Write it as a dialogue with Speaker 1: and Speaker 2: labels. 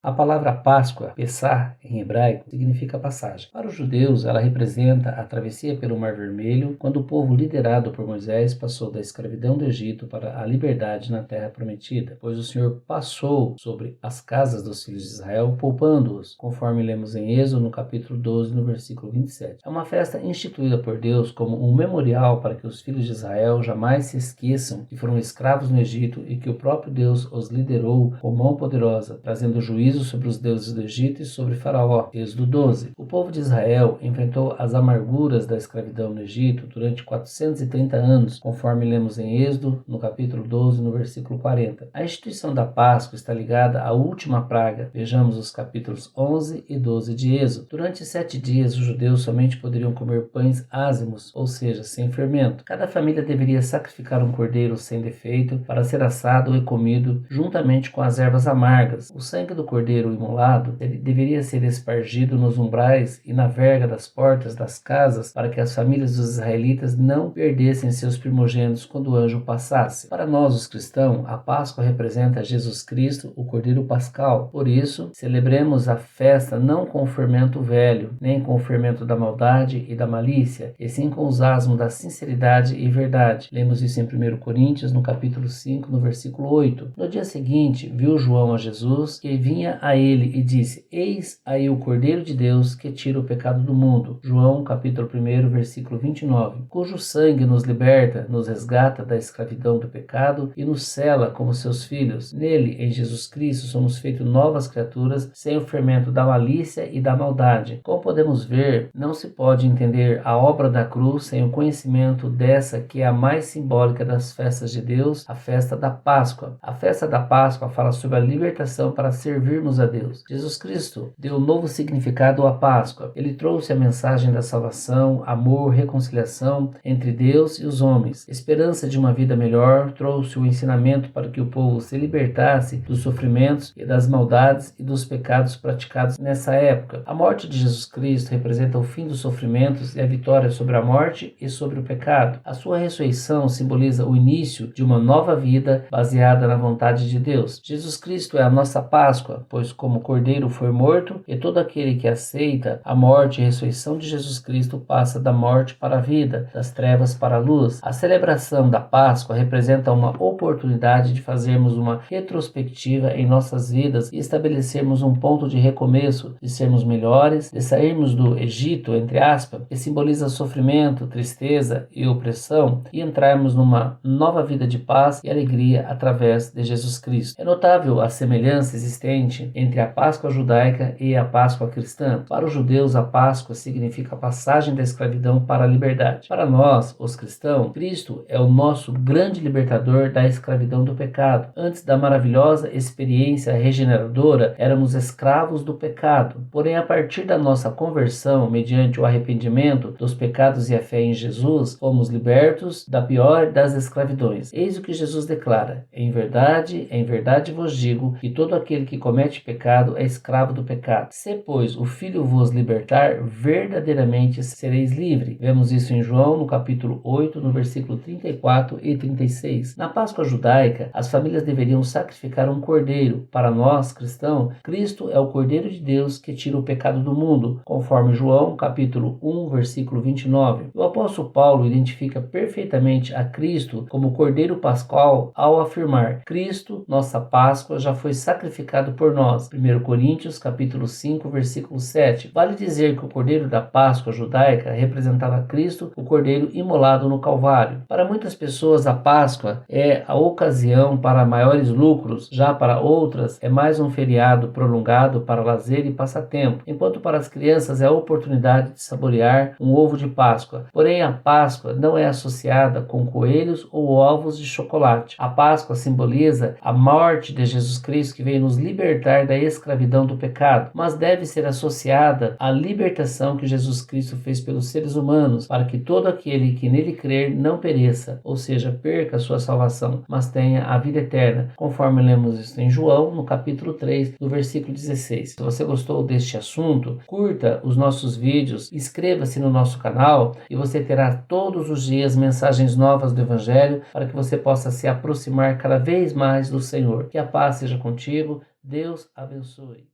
Speaker 1: A palavra Páscoa, Pessah, em hebraico, significa passagem. Para os judeus, ela representa a travessia pelo Mar Vermelho, quando o povo liderado por Moisés passou da escravidão do Egito para a liberdade na Terra Prometida, pois o Senhor passou sobre as casas dos filhos de Israel, poupando-os, conforme lemos em Êxodo, no capítulo 12, no versículo 27. É uma festa instituída por Deus como um memorial para que os filhos de Israel jamais se esqueçam que foram escravos no Egito e que o próprio Deus os liderou com mão poderosa, trazendo juízo sobre os deuses do Egito e sobre Faraó. Êxodo 12. O povo de Israel enfrentou as amarguras da escravidão no Egito durante 430 anos, conforme lemos em Êxodo, no capítulo 12, no versículo 40. A instituição da Páscoa está ligada à última praga. Vejamos os capítulos 11 e 12 de Êxodo. Durante 7 dias, os judeus somente poderiam comer pães ázimos, ou seja, sem fermento. Cada família deveria sacrificar um cordeiro sem defeito para ser assado e comido juntamente com as ervas amargas. O sangue do cordeiro imolado deveria ser espargido nos umbrais e na verga das portas das casas para que as famílias dos israelitas não perdessem seus primogênitos quando o anjo passasse. Para nós, os cristãos, a Páscoa representa Jesus Cristo, o Cordeiro Pascal. Por isso, celebremos a festa não com o fermento velho, nem com o fermento da maldade e da malícia, e sim com os asmos da sinceridade e verdade. Lemos isso em 1 Coríntios, no capítulo 5, no versículo 8. No dia seguinte, viu João a Jesus, que vinha a ele e disse: Eis aí o Cordeiro de Deus que tira o pecado do mundo. João, capítulo 1, versículo 29. Cujo sangue nos liberta, nos resgata da escravidão do pecado e nos sela como seus filhos. Nele, em Jesus Cristo, somos feitos novas criaturas, sem o fermento da malícia e da maldade. Como podemos ver, não se pode entender a obra da cruz sem o conhecimento dessa que é a mais simbólica das festas de Deus, a festa da Páscoa. A festa da Páscoa fala sobre a libertação para servirmos a Deus. Jesus Cristo deu um novo significado à Páscoa. Ele trouxe a mensagem da salvação, amor, reconciliação entre Deus e os homens. Esperança de uma vida melhor, trouxe o ensinamento para que o povo se libertasse dos sofrimentos e das maldades e dos pecados praticados nessa época. A morte de Jesus Cristo representa o fim dos sofrimentos e a vitória sobre a morte e sobre o pecado. A sua ressurreição simboliza o início de uma nova vida baseada na vontade de Deus. Jesus Cristo é a nossa Páscoa, pois como Cordeiro foi morto, e todo aquele que aceita a morte e a ressurreição de Jesus Cristo passa da morte para a vida, das trevas para a luz. A celebração da Páscoa representa uma oportunidade de fazermos uma retrospectiva em nossas vidas e estabelecermos um ponto de recomeço, de sermos melhores, de sairmos do Egito, entre aspas, que simboliza sofrimento, tristeza e opressão, e entrarmos numa nova vida de paz e alegria através de Jesus Cristo. É notável a semelhança existente entre a Páscoa judaica e a Páscoa cristã. Para os judeus, a Páscoa significa a passagem da escravidão para a liberdade. Para nós, os cristãos, Cristo é o nosso grande libertador da escravidão do pecado. Antes da maravilhosa experiência regeneradora, éramos escravos do pecado. Porém, a partir da nossa conversão, mediante o arrependimento dos pecados e a fé em Jesus, fomos libertos da pior das escravidões. Eis o que Jesus declara: em verdade vos digo que todo aquele que comete pecado é escravo do pecado. Se, pois, o Filho vos libertar, verdadeiramente sereis livres. Vemos isso em João, no capítulo 8, no versículo 34 e 36. Na Páscoa judaica, as famílias deveriam sacrificar um cordeiro. Para nós, cristãos, Cristo é o Cordeiro de Deus que tira o pecado do mundo, conforme João, capítulo 1, versículo 29. O apóstolo Paulo identifica perfeitamente a Cristo como Cordeiro Pascal ao afirmar: Cristo, nossa Páscoa, já foi sacrificado por nós. 1 Coríntios, capítulo 5, versículo 7. Vale dizer que o Cordeiro da Páscoa judaica representava Cristo, o Cordeiro imolado no Calvário. Para muitas pessoas, a Páscoa é a ocasião para maiores lucros, já para outras é mais um feriado prolongado para lazer e passatempo, enquanto para as crianças é a oportunidade de saborear um ovo de Páscoa. Porém, a Páscoa não é associada com coelhos ou ovos de chocolate. A Páscoa simboliza a morte de Jesus Cristo, que veio nos libertar da escravidão do pecado, mas deve ser associada à libertação que Jesus Cristo fez pelos seres humanos, para que todo aquele que nele crer não pereça, ou seja, perca a sua salvação, mas tenha a vida eterna, conforme lemos isso em João, no capítulo 3, no versículo 16. Se você gostou deste assunto, curta os nossos vídeos, inscreva-se no nosso canal e você terá todos os dias mensagens novas do Evangelho para que você possa se aproximar cada vez mais do Senhor. Que a paz seja contigo. Deus abençoe.